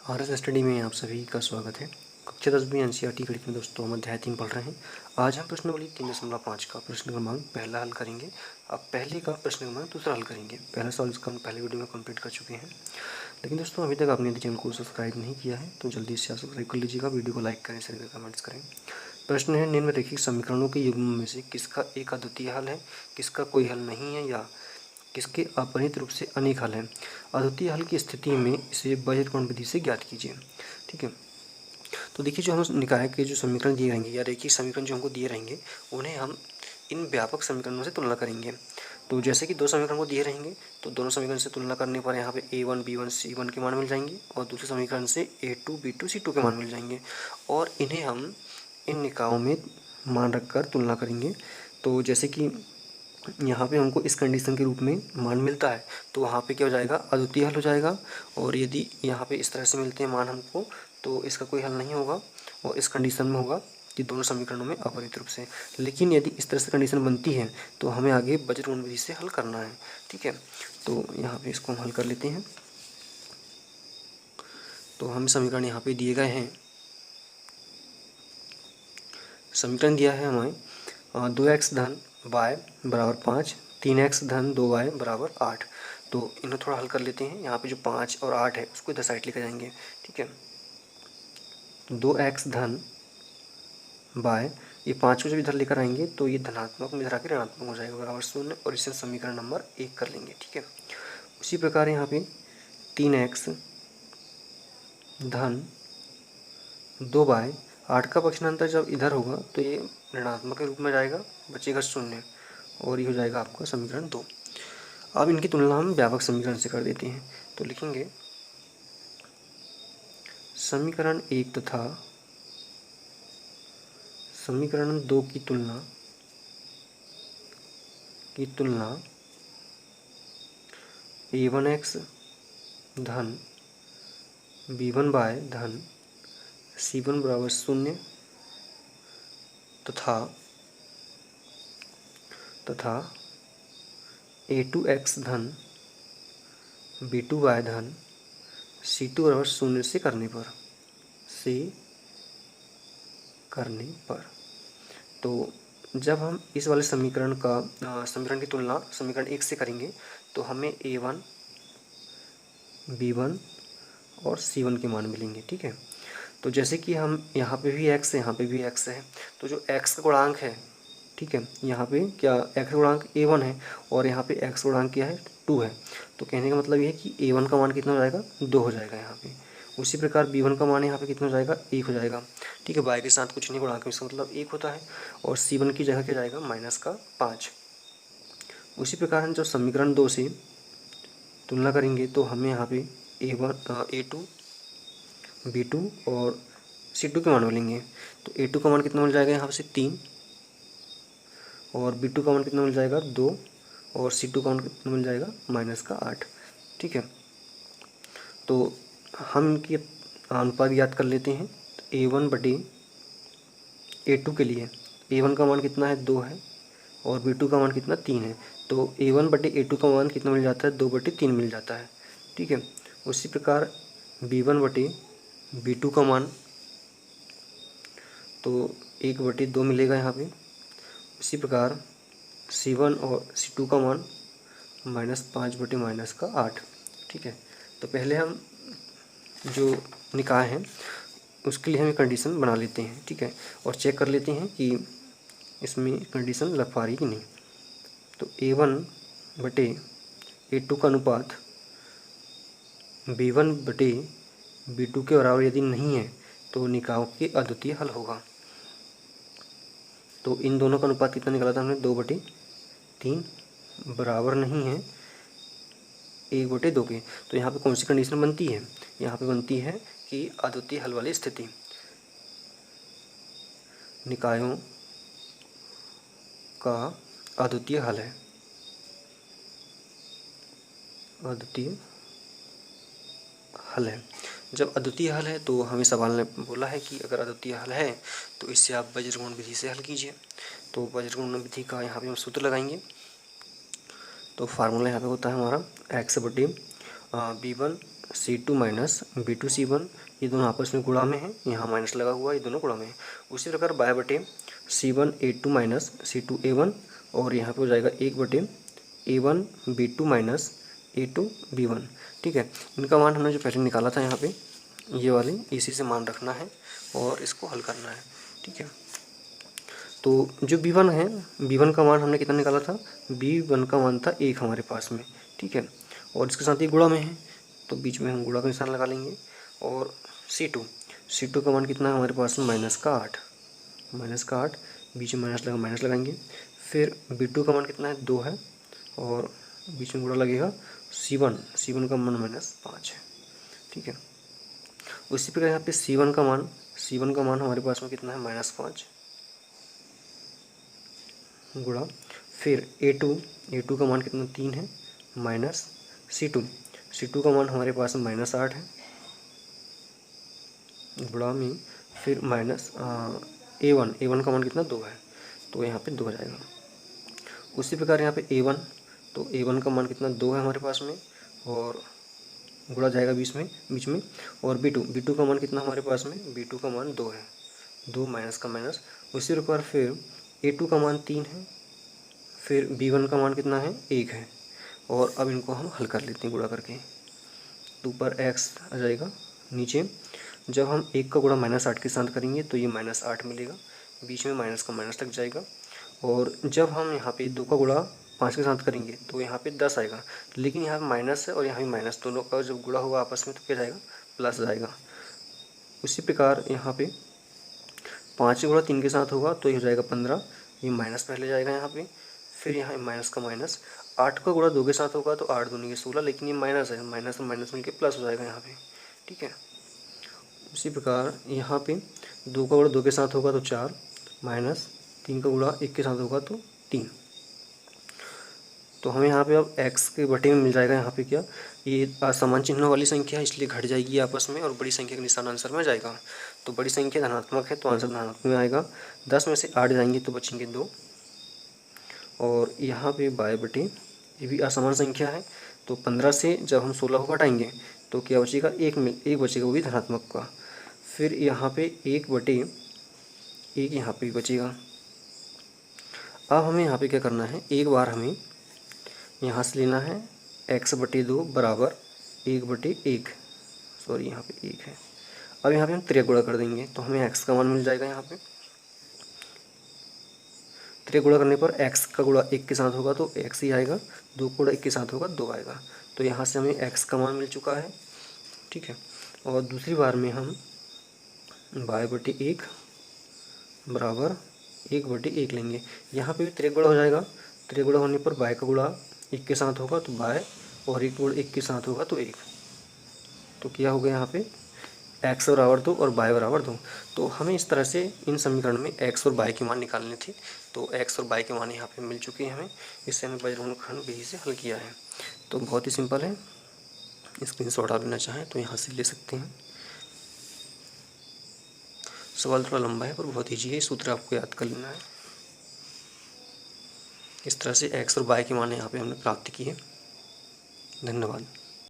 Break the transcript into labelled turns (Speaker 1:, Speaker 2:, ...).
Speaker 1: RS study में आप सभी का स्वागत है। कक्षा 10वीं एनसीईआरटी गणित में दोस्तों हम अध्याय 3 पढ़ रहे हैं। आज हम प्रश्नावली 3.5 का प्रश्न क्रमांक पहला हल करेंगे। अब पहले का प्रश्न क्रमांक दूसरा हल करेंगे। पहला सवाल इसका हम पहले वीडियो में कंप्लीट कर चुके हैं, लेकिन दोस्तों अभी तक आपने यदि चैनल को सब्सक्राइब नहीं किया है तो जल्दी से सब्सक्राइब कर लीजिएगा। वीडियो को लाइक करें, शेयर करें, कमेंट्स करें। प्रश्न है, निम्नलिखित समीकरणों के युग्म में से किसका एक अद्वितीय हल है, किसका कोई हल नहीं है या किसके अपरिमित रूप से अनेक हल हैं। अद्वितीय हल की स्थिति में इसे बीजगणित विधि से ज्ञात कीजिए। ठीक है, तो देखिए जो हम निकाय के जो समीकरण दिए रहेंगे या रेखीय समीकरण जो हमको दिए रहेंगे उन्हें हम इन व्यापक समीकरणों से तुलना करेंगे। तो जैसे कि दो समीकरण को दिए रहेंगे तो दोनों समीकरण से तुलना करने पर यहाँ पे A1 B1 C1 के मान मिल जाएंगे और दूसरे समीकरण से A2 B2 C2 के मान मिल जाएंगे और इन्हें हम इन निकायों में मान रखकर तुलना करेंगे। तो जैसे कि यहाँ पे हमको इस कंडीशन के रूप में मान मिलता है तो वहाँ पे क्या हो जाएगा, अद्वितीय हल हो जाएगा। और यदि यहाँ पे इस तरह से मिलते हैं मान हमको तो इसका कोई हल नहीं होगा और इस कंडीशन में होगा कि दोनों समीकरणों में अपरिमित रूप से। लेकिन यदि इस तरह से कंडीशन बनती है तो हमें आगे बीजगणित विधि से हल करना है। ठीक है, तो यहाँ पे इसको हम हल कर लेते हैं। तो हम समीकरण यहाँ पे दिए गए हैं। समीकरण दिया है हमें 2x धन y बराबर 5, 3x धन 2y बराबर 8। तो इन्हें थोड़ा हल कर लेते हैं। यहाँ पे जो 5 और 8 है उसको इधर साइड लेकर जाएंगे। ठीक है, 2x धन y, ये 5 को जब इधर लेकर आएंगे तो ये धनात्मक में इधर आकर ऋणात्मक हो जाएगा बराबर 0 और इसे समीकरण नंबर 1 कर लेंगे। ठीक है, उसी प्रकार यहाँ पे 3x धन 2y, 8 का पक्षांतर जब इधर होगा तो ये ऋणात्मक के रूप में जाएगा, बचेगा 0 और ये हो जाएगा आपका समीकरण 2। अब इनकी तुलना हम व्यापक समीकरण से कर देते हैं। तो लिखेंगे समीकरण 1 तथा समीकरण 2 की तुलना A1x धन B1y धन C1 बराबर 0 तथा A2x धन B2y धन C2 बराबर 0 से करने पर तो जब हम इस वाले समीकरण की तुलना समीकरण 1 से करेंगे तो हमें A1 B1 और C1 के मान मिलेंगे। ठीक है, तो जैसे कि हम यहाँ पे भी x है, यहाँ पे भी x है, तो जो x का गुणांक है, ठीक है, यहाँ पे क्या x का गुणांक A1 है और यहाँ पे x गुणांक क्या है, 2 है। तो कहने का मतलब ये है कि A1 का मान कितना हो जाएगा, 2 हो जाएगा यहाँ पे। उसी प्रकार B1 का मान यहाँ पे कितना हो जाएगा, 1 हो जाएगा। ठीक है, y के साथ कुछ नहीं गुणांक, इसका मतलब 1 होता है और C1 की जगह क्या जाएगा, -5। उसी प्रकार हम जब समीकरण 2 से तुलना करेंगे तो हमें यहाँ पे A2 B2 और C2 के मान मिलेंगे। तो A2 का मान कितना मिल जाएगा यहाँ से 3 और B2 का मान कितना मिल जाएगा 2 और C2 का मान कितना मिल जाएगा -8। ठीक है, तो हम इनकी अनुपात याद कर लेते हैं। तो A1 बटे A2 के लिए A1 का मान कितना है, 2 है और B2 का मान कितना 3 है। तो A1 बटे A2 का मान कितना मिल जाता है, 2/3 मिल जाता है। ठीक है, उसी प्रकार B1 बटे B2 का मान तो 1/2 मिलेगा यहाँ पे। इसी प्रकार C1 और C2 का मान -5/-8। ठीक है, तो पहले हम जो निकाय हैं उसके लिए हम एक कंडीशन बना लेते हैं। ठीक है, और चेक कर लेते हैं कि इसमें कंडीशन लग पा रही कि नहीं। तो A1 बटे A2 का अनुपात B1 बटे B2 के बराबर यदि नहीं है तो निकायों के अद्वितीय हल होगा। तो इन दोनों का अनुपात कितना निकाला था हमने, 2/3 बराबर नहीं है 1/2 के। तो यहाँ पे कौन सी कंडीशन बनती है, यहाँ पे बनती है कि अद्वितीय हल वाली स्थिति, निकायों का अद्वितीय हल है, अद्वितीय हल है। जब अद्वितीय हल है तो हमें सवाल ने बोला है कि अगर अद्वितीय हल है तो इससे आप बीजगणित विधि से हल कीजिए। तो बीजगणित विधि का यहाँ पे हम सूत्र लगाएंगे। तो फार्मूला यहाँ पे होता है हमारा x बटे B1 C2 minus B2 C1, ये दोनों आपस में गुणा में हैं, यहाँ माइनस लगा हुआ है, ये दोनों गुणा में हैं। उसी प्रकार बाय बटे C1 A2 minus C2 A1, और यहाँ पे हो जाएगा 1 बटे A1 B2 minus A2 B1। ठीक है, इनका मान हमने जो पहले निकाला था यहाँ पे, ये वाली इसी से मान रखना है और इसको हल करना है। ठीक है, तो जो B1 है, B1 का मान हमने कितना निकाला था, B1 का मान था 1 हमारे पास में। ठीक है, और इसके साथ ही गुणा में है, तो बीच में हम गुणा का निशान लगा लेंगे। और C2 का मान कितना है हमारे पास में, -8, बीच में माइनस लगाएंगे। फिर B2 का मान कितना है, 2 है, और बीच में गुणा लगेगा। C1 का मान -5 है। ठीक है, उसी प्रकार यहाँ पे C1 का मान हमारे पास में कितना है, -5 गुणा। फिर A2 का मान कितना, 3 है, माइनस C2 का मान हमारे पास में -8 है, गुणा में। फिर माइनस A1 का मान कितना, 2 है, तो यहाँ पे 2 आ जाएगा। उसी प्रकार यहाँ पे A1, तो A1 का मान कितना, 2 है हमारे पास में, और गुणा जाएगा बीच में। और B2 का मान कितना हमारे पास में, B2 का मान 2 है, 2 माइनस का माइनस। उसी प्रकार फिर A2 का मान 3 है, फिर B1 का मान कितना है, 1 है, और अब इनको हम हल कर लेते हैं गुणा करके। तो ऊपर x आ जाएगा, नीचे जब हम 1 का गुणा -8 के साथ करेंगे तो ये -8 मिलेगा, बीच में माइनस का माइनस लग जाएगा। और जब हम यहाँ पे 2 का गुणा 5 के साथ करेंगे तो यहाँ पे 10 आएगा, लेकिन यहाँ पे माइनस है और यहाँ भी माइनस, दोनों का जब गुणा होगा आपस में तो क्या जाएगा, प्लस जाएगा। उसी प्रकार यहाँ पे 5 का गुणा 3 के साथ होगा तो ये हो जाएगा 15, ये माइनस पहले जाएगा यहाँ पे। फिर यहाँ माइनस का माइनस, 8 का गुणा 2 के साथ होगा तो 8 दूनी के 16, लेकिन ये माइनस है, माइनस और माइनस मिलकर प्लस हो जाएगा यहाँ पे। ठीक है, उसी प्रकार यहाँ पे 2 का गुणा 2 के साथ होगा तो 4, माइनस 3 का गुणा 1 के साथ होगा तो 3। तो हमें यहाँ पे अब x के बटे में मिल जाएगा, यहाँ पे क्या, ये असमान चिन्हों वाली संख्या है इसलिए घट जाएगी आपस में, और बड़ी संख्या का निशान आंसर में जाएगा। तो बड़ी संख्या धनात्मक है तो आंसर धनात्मक में आएगा। 10 में से 8 जाएंगे तो बचेंगे 2, और यहाँ पे बाय बटे ये भी असमान संख्या है, तो 15 से जब हम 16 को घटाएंगे तो क्या बचेगा, एक बचेगा, वो भी धनात्मक का। फिर यहाँ पे 1 बटे 1 यहाँ पे बचेगा। अब हमें यहाँ पे क्या करना है, एक बार हमें यहाँ से लेना है x बटे 2 बराबर 1 बटे 1, सॉरी यहाँ पे 1 है। अब यहाँ पे हम त्रिक गुणा कर देंगे तो हमें x का मान मिल जाएगा। यहाँ पे त्रिक गुणा करने पर x का गुणा 1 के साथ होगा तो x ही आएगा, 2 गुणा 1 के साथ होगा 2 आएगा। तो यहाँ से हमें x का मान मिल चुका है। ठीक है, और दूसरी बार में हम y बटे 1 बराबर 1 बटे 1 लेंगे। यहाँ पे भी त्रिक गुणा हो जाएगा, त्रिक गुणा होने पर y का गुणा 1 के साथ होगा तो y, और 1 गुणा 1 के साथ होगा तो 1। तो क्या हो गया यहाँ पे, x बराबर 2 और y बराबर 2। तो हमें इस तरह से इन समीकरण में x और y के मान निकालने थे, तो x और y के मान यहाँ पे मिल चुके हैं हमें। इससे हमें बजरंग विधि से हल किया है। तो बहुत ही सिंपल है, स्क्रीनशॉट आप लेना चाहें तो यहाँ से ले सकते हैं। सवाल थोड़ा लंबा है पर बहुत ईजी है, सूत्र आपको याद कर लेना है। इस तरह से x और y के मान यहाँ पे हमने प्राप्त किए। धन्यवाद।